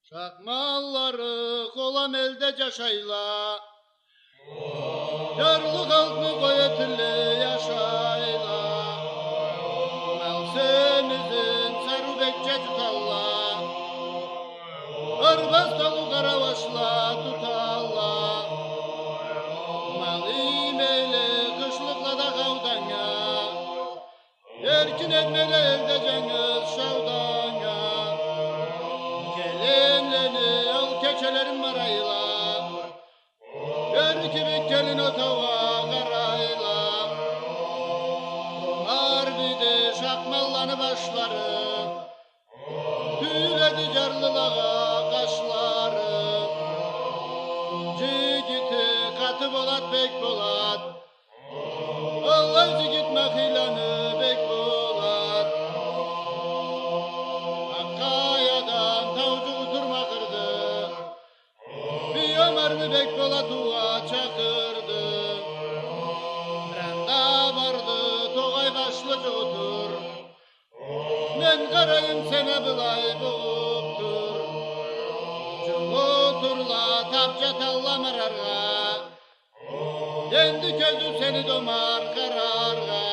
Çakmalları kolam elde caşayla, yarlı kalklı koyetili yaşayla. Malsenizin sarı bekçe tutalla, Arbaz tavu karavaşla tutalla. Malim eyle kışlıkla da kavdanya, erkin etmeli elde cengiz şavdanya. Gelinleni al keçelerin marayla, erkibik gelin otava karayla. Harbide şakmallanı başları, tüyledi carlılağa kaşları. Cigiti katı bolat bek bolat, Allah cigit makilanı bek bolat. Hakkayadan tavcu durma kırdı, bir ömerli bek bolat uğa çakırdı. Renda vardı toğay başlıca otur, men karayım sene bılay boğuptur. Oturla tapça talla mararga, kendi gözü seni domar kararga.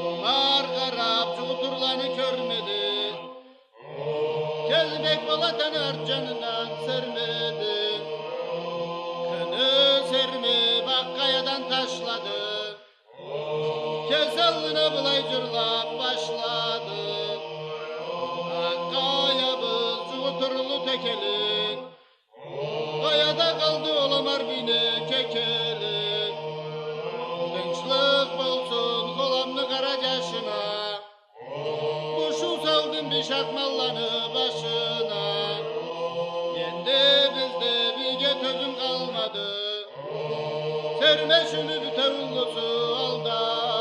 Domar karap çuturlanı körmedi, kezbek bolatanı arcanından sermedi. Kını sermi bakkayadan taşladı, kesallına bılay cırlap başladı. Hakkaya çuturlu tekeli, kayada kaldı olamar bine kekeli. Kınçlık bolsun kolamlı karacaşına, kuşu saldım bir şakmallanı başına. Yendi bizde bir gözüm kalmadı, serme şunu bir tavullusu alda.